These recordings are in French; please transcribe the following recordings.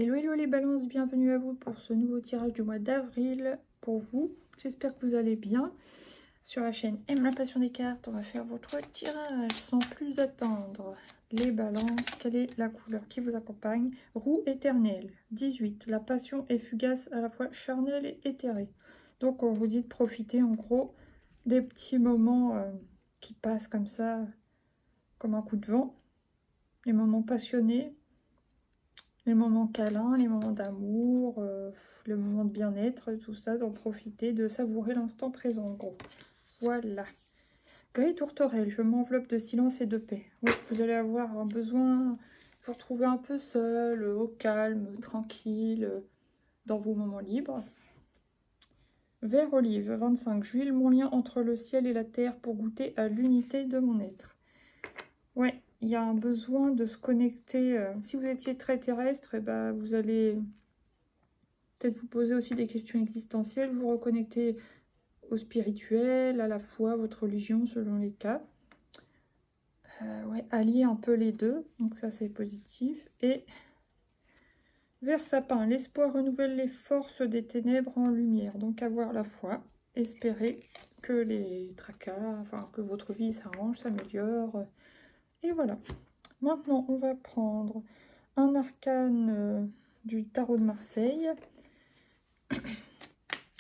Hello, hello les balances, bienvenue à vous pour ce nouveau tirage du mois d'avril pour vous. J'espère que vous allez bien. Sur la chaîne Aime la passion des cartes, on va faire votre tirage sans plus attendre. Les balances, quelle est la couleur qui vous accompagne? Roue éternelle, 18. La passion est fugace, à la fois charnelle et éthérée. Donc on vous dit de profiter en gros des petits moments qui passent comme ça, comme un coup de vent. Les moments passionnés. Les moments câlins, les moments d'amour, le moment de bien-être, tout ça, d'en profiter, de savourer l'instant présent, en gros. Voilà. Grey tourterelle, je m'enveloppe de silence et de paix. Oui, vous allez avoir un besoin de vous retrouver un peu seul, au calme, tranquille, dans vos moments libres. Vert olive, 25. J'huile mon lien entre le ciel et la terre pour goûter à l'unité de mon être. Ouais. Il y a un besoin de se connecter. Si vous étiez très terrestre, eh ben, vous allez peut-être vous poser aussi des questions existentielles, vous reconnecter au spirituel, à la foi, votre religion, selon les cas. Ouais, allier un peu les deux, donc ça c'est positif. Et vert sapin, l'espoir renouvelle les forces des ténèbres en lumière. Donc avoir la foi, espérer que les tracas, enfin que votre vie s'arrange, s'améliore. Et voilà. Maintenant, on va prendre un arcane du tarot de Marseille.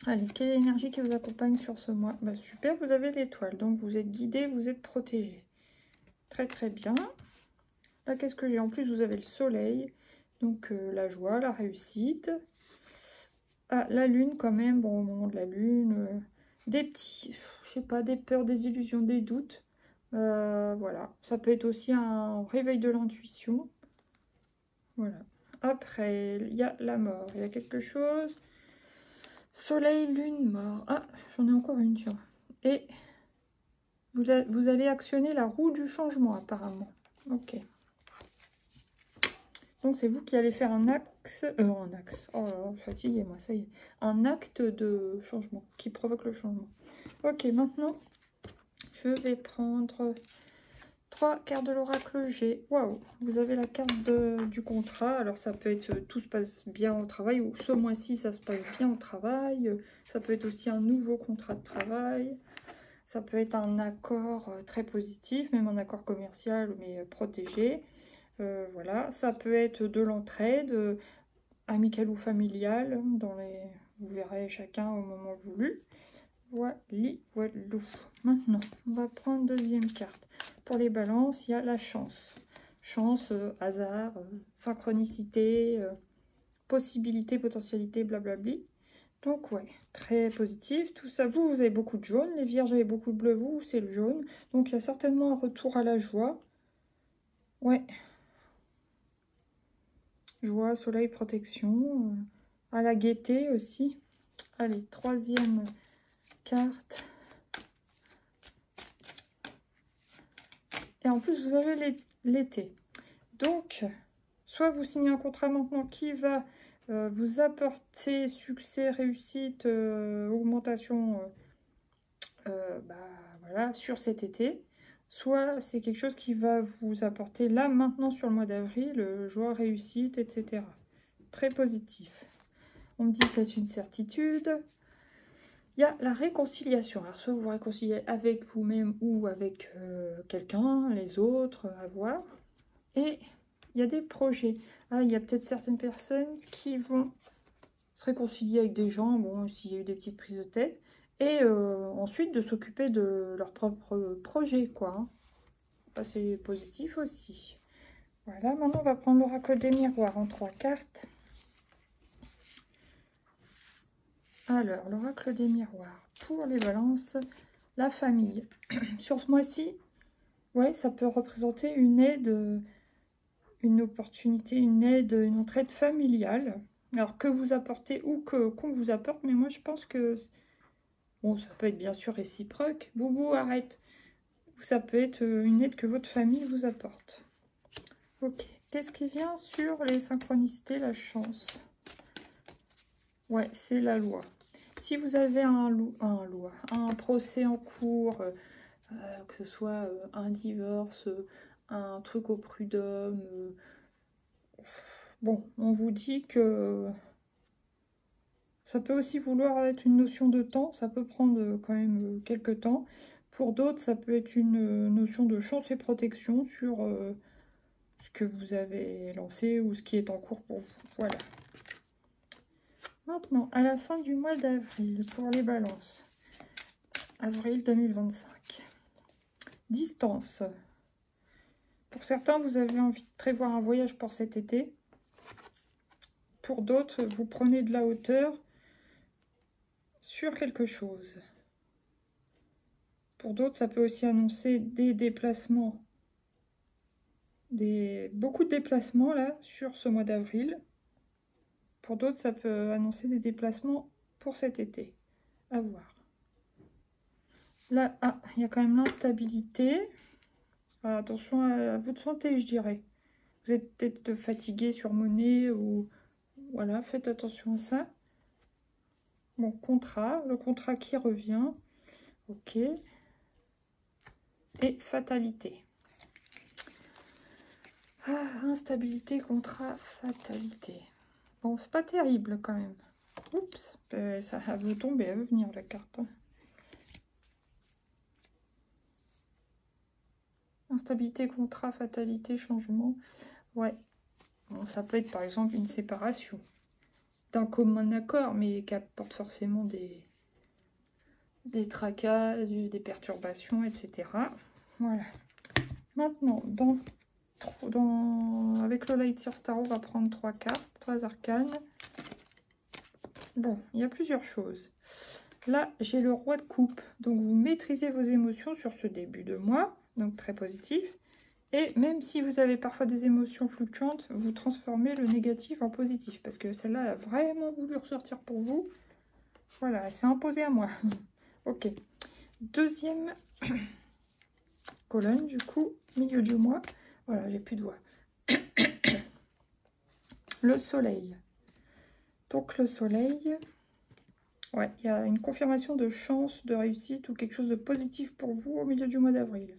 Allez, quelle énergie qui vous accompagne sur ce mois? Bah, super, vous avez l'étoile, donc vous êtes guidé, vous êtes protégé. Très très bien. Là, qu'est-ce que j'ai? En plus, vous avez le soleil, donc la joie, la réussite. Ah, la lune quand même, bon, au moment de la lune, des petits, je sais pas, des peurs, des illusions, des doutes. Voilà, ça peut être aussi un réveil de l'intuition. Voilà. Après, il y a la mort. Il y a quelque chose. Soleil, lune, mort. Ah, j'en ai encore une, tiens. Et vous allez actionner la roue du changement, apparemment. Ok. Donc, c'est vous qui allez faire un axe... un axe. Oh là là, fatigué, moi, ça y est. Un acte de changement, qui provoque le changement. Ok, maintenant, je vais prendre... 3 cartes de l'oracle G. Waouh, vous avez la carte du contrat. Alors ça peut être tout se passe bien au travail ou ce mois-ci ça se passe bien au travail. Ça peut être aussi un nouveau contrat de travail. Ça peut être un accord très positif, même un accord commercial mais protégé. Voilà, ça peut être de l'entraide, amicale ou familiale. Vous verrez chacun au moment voulu. Voilà. Maintenant, on va prendre deuxième carte. Pour les balances, il y a la chance. Chance, hasard, synchronicité, possibilité, potentialité, blablabli. Donc, ouais, très positif. Tout ça, vous avez beaucoup de jaune. Les vierges avez beaucoup de bleu, vous, c'est le jaune. Donc, il y a certainement un retour à la joie. Ouais. Joie, soleil, protection. À la gaieté aussi. Allez, troisième carte. Et en plus, vous avez l'été. Donc, soit vous signez un contrat maintenant qui va vous apporter succès, réussite, augmentation voilà, sur cet été. Soit c'est quelque chose qui va vous apporter là, maintenant, sur le mois d'avril, joie, réussite, etc. Très positif. On me dit que c'est une certitude. Il y a la réconciliation. Alors, soit vous vous réconciliez avec vous-même ou avec quelqu'un, les autres, à voir. Et il y a des projets. Ah, il y a peut-être certaines personnes qui vont se réconcilier avec des gens, bon, s'il y a eu des petites prises de tête. Et ensuite, de s'occuper de leur propre projet, quoi. Hein. Ça, c'est positif aussi. Voilà, maintenant, on va prendre l'oracle des miroirs en 3 cartes. Alors, l'oracle des miroirs. Pour les balances, la famille. Sur ce mois-ci, ouais, ça peut représenter une aide, une opportunité, une aide, une entraide familiale. Alors, que vous apportez ou qu'on vous apporte, mais moi, je pense que... Bon, ça peut être bien sûr réciproque. Boubou, arrête. Ça peut être une aide que votre famille vous apporte. Ok. Qu'est-ce qui vient sur les synchronicités, la chance? Ouais, c'est la loi. Si vous avez un procès en cours, que ce soit un divorce, un truc au prud'homme, Bon, on vous dit que ça peut aussi vouloir être une notion de temps. Ça peut prendre quand même quelques temps. Pour d'autres, ça peut être une notion de chance et protection sur ce que vous avez lancé ou ce qui est en cours pour vous. Voilà. Maintenant, à la fin du mois d'avril, pour les balances. Avril 2025. Distance. Pour certains, vous avez envie de prévoir un voyage pour cet été. Pour d'autres, vous prenez de la hauteur sur quelque chose. Pour d'autres, ça peut aussi annoncer des déplacements. Beaucoup de déplacements là sur ce mois d'avril. Pour d'autres, ça peut annoncer des déplacements pour cet été. À voir. Là, il y a quand même l'instabilité. Attention à votre santé, je dirais. Vous êtes peut-être fatigué, surmené ou... Voilà, faites attention à ça. Bon, contrat. Le contrat qui revient. Ok. Et fatalité. Instabilité, contrat, fatalité. Bon, c'est pas terrible quand même. Oups, ça veut tomber, elle veut venir la carte. Instabilité, contrat, fatalité, changement. Ouais. Bon, ça peut être par exemple une séparation d'un commun accord, mais qui apporte forcément des tracas, des perturbations, etc. Voilà. Maintenant, avec le Lightyear Star, on va prendre 3 cartes, 3 arcanes. Bon, il y a plusieurs choses. Là, j'ai le roi de coupe. Donc, vous maîtrisez vos émotions sur ce début de mois. Donc, très positif. Et même si vous avez parfois des émotions fluctuantes, vous transformez le négatif en positif. Parce que celle-là a vraiment voulu ressortir pour vous. Voilà, elle s'est imposée à moi. Ok. Deuxième colonne, du coup, milieu du mois. Voilà, j'ai plus de voix. Le soleil. Donc, le soleil... Ouais, il y a une confirmation de chance, de réussite ou quelque chose de positif pour vous au milieu du mois d'avril.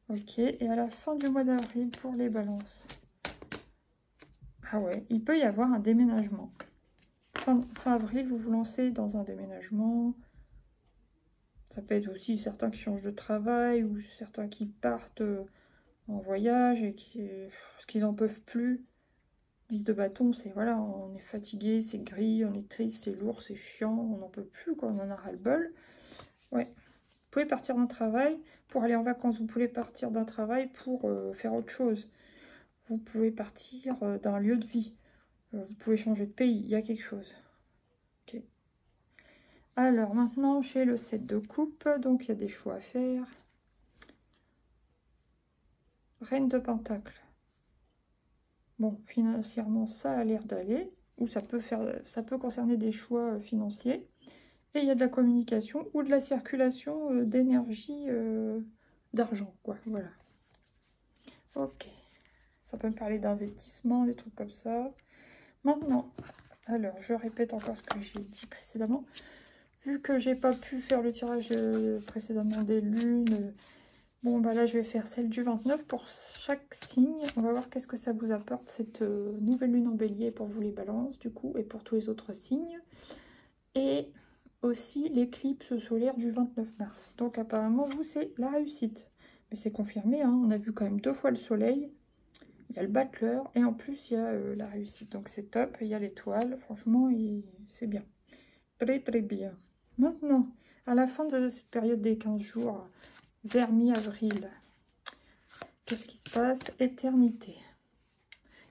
Ok, et à la fin du mois d'avril pour les balances. Ah ouais, il peut y avoir un déménagement. Fin avril, vous vous lancez dans un déménagement. Ça peut être aussi certains qui changent de travail ou certains qui partent en voyage et parce qu'ils n'en peuvent plus. 10 de bâton, c'est voilà, on est fatigué, c'est gris, on est triste, c'est lourd, c'est chiant, on n'en peut plus, quoi, on en a ras-le-bol. Ouais. Vous pouvez partir d'un travail pour aller en vacances, vous pouvez partir d'un travail pour faire autre chose. Vous pouvez partir d'un lieu de vie. Vous pouvez changer de pays, il y a quelque chose. Ok. Alors maintenant, chez le 7 de coupe, donc il y a des choix à faire. Reine de Pentacle. Bon, financièrement, ça a l'air d'aller, ou ça peut concerner des choix financiers. Et il y a de la communication ou de la circulation d'énergie, d'argent, quoi. Voilà. Ok. Ça peut me parler d'investissement, des trucs comme ça. Maintenant, alors, je répète encore ce que j'ai dit précédemment. Vu que j'ai pas pu faire le tirage précédemment des lunes, bon, bah là, je vais faire celle du 29 pour chaque signe. On va voir qu'est-ce que ça vous apporte, cette nouvelle lune en bélier pour vous les balances, du coup, et pour tous les autres signes. Et aussi l'éclipse solaire du 29 mars. Donc, apparemment, vous, c'est la réussite. Mais c'est confirmé, hein, on a vu quand même 2 fois le soleil. Il y a le battleur et en plus, il y a la réussite. Donc, c'est top. Il y a l'étoile. Franchement, c'est bien. Très, très bien. Maintenant, à la fin de cette période des 15 jours, vers mi-avril, qu'est-ce qui se passe? Éternité.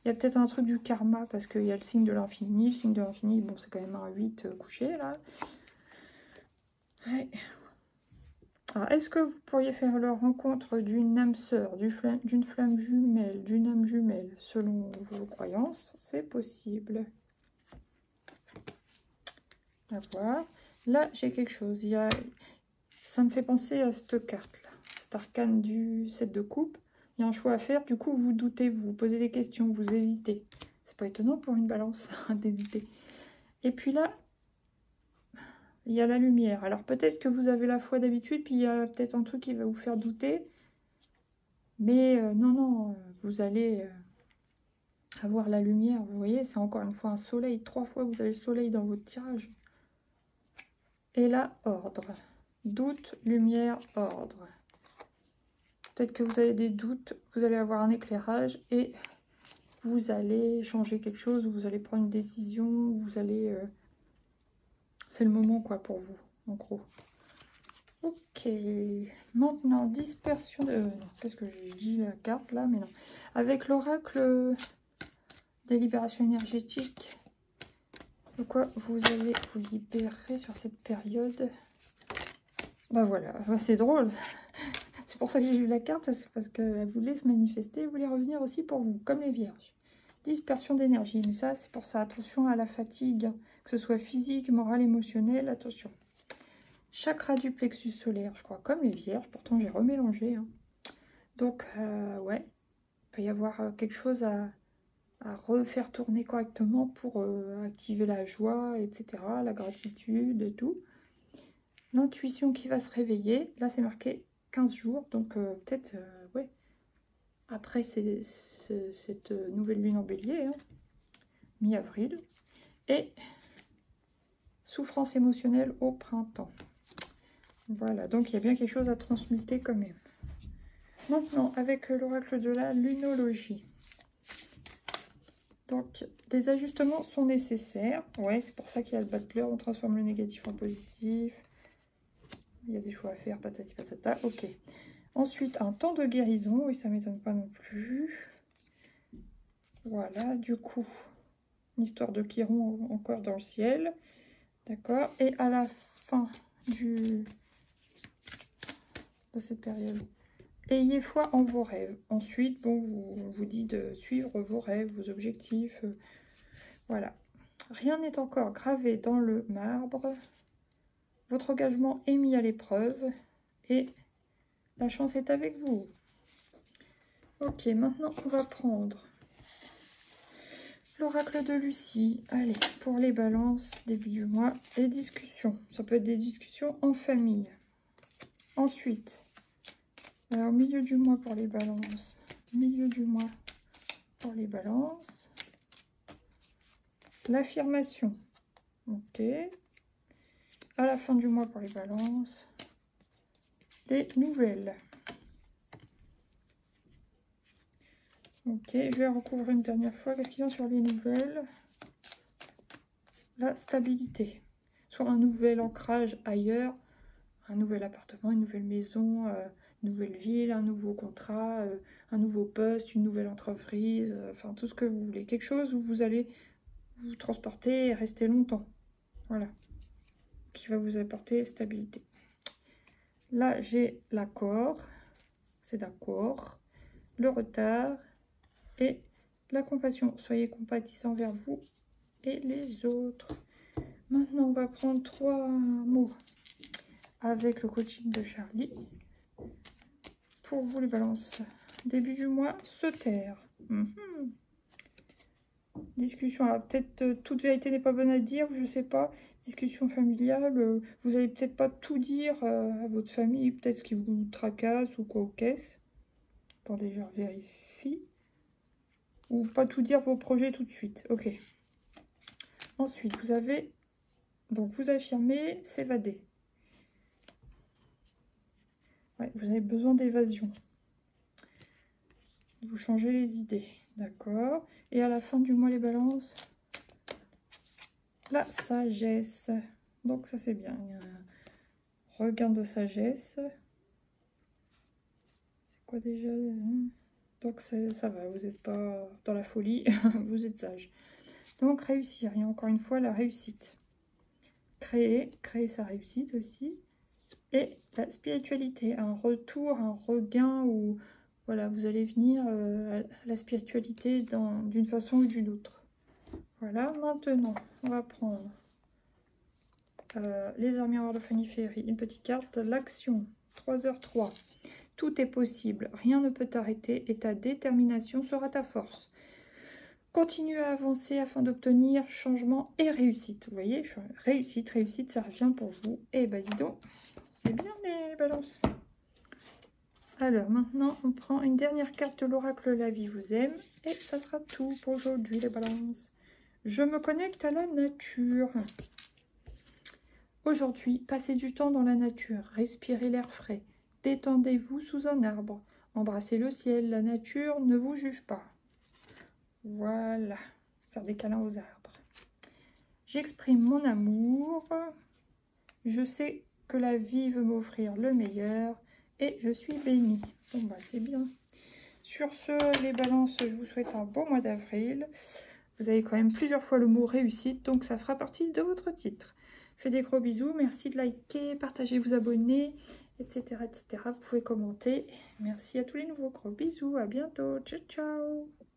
Il y a peut-être un truc du karma parce qu'il y a le signe de l'infini. Le signe de l'infini, bon, c'est quand même un 8 couché, là. Ouais. Alors, est-ce que vous pourriez faire la rencontre d'une âme sœur, d'une flamme jumelle, d'une âme jumelle, selon vos croyances? C'est possible. À voir. Là, j'ai quelque chose. Ça me fait penser à cette carte-là. Cette arcane du 7 de coupe. Il y a un choix à faire. Du coup, vous doutez, vous posez des questions, vous hésitez. C'est pas étonnant pour une balance d'hésiter. Et puis là, il y a la lumière. Alors peut-être que vous avez la foi d'habitude, puis il y a peut-être un truc qui va vous faire douter. Mais non, vous allez avoir la lumière. Vous voyez, c'est encore une fois un soleil. 3 fois, vous avez le soleil dans votre tirage. Et là, ordre. Doute, lumière, ordre. Peut-être que vous avez des doutes, vous allez avoir un éclairage et vous allez changer quelque chose, ou vous allez prendre une décision, vous allez... c'est le moment, quoi, pour vous, en gros. Ok. Maintenant, dispersion de... qu'est-ce que j'ai dit, la carte, là? Mais non. Avec l'oracle des libérations énergétiques, de quoi vous allez vous libérer sur cette période? Bah voilà, c'est drôle. C'est pour ça que j'ai lu la carte, c'est parce qu'elle voulait se manifester, elle voulait revenir aussi pour vous, comme les vierges. Dispersion d'énergie, mais ça, c'est pour ça. Attention à la fatigue, hein, que ce soit physique, morale, émotionnelle, attention. Chakra du plexus solaire, je crois, comme les vierges, pourtant j'ai remélangé. Hein. Donc, ouais, il peut y avoir quelque chose à refaire tourner correctement pour activer la joie, etc., la gratitude et tout. L'intuition qui va se réveiller, là c'est marqué 15 jours, donc peut-être, ouais, après cette nouvelle lune en bélier, hein, mi-avril, et souffrance émotionnelle au printemps. Voilà, donc il y a bien quelque chose à transmuter quand même. Maintenant, avec l'oracle de la lunologie. Donc, des ajustements sont nécessaires. Ouais, c'est pour ça qu'il y a le battleur, on transforme le négatif en positif. Il y a des choix à faire, patati patata. Ok. Ensuite, un temps de guérison. Oui, ça ne m'étonne pas non plus. Voilà, du coup, une histoire de Chiron encore dans le ciel. D'accord. Et à la fin de cette période, ayez foi en vos rêves. Ensuite, bon, on vous dit de suivre vos rêves, vos objectifs. Voilà. Rien n'est encore gravé dans le marbre. Votre engagement est mis à l'épreuve. Et la chance est avec vous. Ok, maintenant, on va prendre l'oracle de Lucie. Allez, pour les balances, début du mois, les discussions. Ça peut être des discussions en famille. Ensuite, alors, milieu du mois pour les balances. Milieu du mois pour les balances. L'affirmation. Ok. À la fin du mois pour les balances. Des nouvelles. Ok, je vais recouvrir une dernière fois. Qu'est-ce qu'il y a sur les nouvelles? La stabilité. Soit un nouvel ancrage ailleurs, un nouvel appartement, une nouvelle maison, une nouvelle ville, un nouveau contrat, un nouveau poste, une nouvelle entreprise, enfin tout ce que vous voulez. Quelque chose où vous allez vous transporter et rester longtemps. Voilà. Qui va vous apporter stabilité. Là, j'ai l'accord. C'est d'accord. Le retard. Et la compassion. Soyez compatissants vers vous et les autres. Maintenant, on va prendre 3 mots avec le coaching de Charlie. Pour vous, les balances. Début du mois, se taire. Discussion. Alors, peut-être toute vérité n'est pas bonne à dire, je sais pas. Discussion familiale. Vous allez peut-être pas tout dire à votre famille. Peut-être ce qui vous tracasse ou quoi au caisse. Attendez, je vérifie. Ou pas tout dire vos projets tout de suite. Ok. Ensuite, vous avez... Donc, vous affirmez s'évader. Ouais, vous avez besoin d'évasion. Vous changez les idées. D'accord. Et à la fin du mois, les balances, la sagesse. Donc, ça, c'est bien. Il y a un regain de sagesse. C'est quoi déjà? Donc, ça va. Vous n'êtes pas dans la folie. Vous êtes sage. Donc, réussir. Il y a encore une fois la réussite. Créer sa réussite aussi. Et la spiritualité. Un retour, un regain où... Voilà, vous allez venir à la spiritualité d'une façon ou d'une autre. Voilà, maintenant, on va prendre les heures miroirs de Fanny Ferry. Une petite carte, l'action, 3h03. Tout est possible, rien ne peut t'arrêter et ta détermination sera ta force. Continue à avancer afin d'obtenir changement et réussite. Vous voyez, réussite, ça revient pour vous. Et bah dis donc, c'est bien les balances. Alors maintenant, on prend une dernière carte de l'oracle La vie vous aime. Et ça sera tout pour aujourd'hui les balances. Je me connecte à la nature. Aujourd'hui, passez du temps dans la nature, respirez l'air frais, détendez-vous sous un arbre, embrassez le ciel, la nature ne vous juge pas. Voilà, faire des câlins aux arbres. J'exprime mon amour, je sais que la vie veut m'offrir le meilleur et je suis bénie. Bon bah c'est bien. Sur ce, les balances, je vous souhaite un bon mois d'avril. Vous avez quand même plusieurs fois le mot réussite, donc ça fera partie de votre titre. Faites des gros bisous, merci de liker, partager, vous abonner, etc., etc. Vous pouvez commenter. Merci à tous les nouveaux, gros bisous, à bientôt, ciao ciao.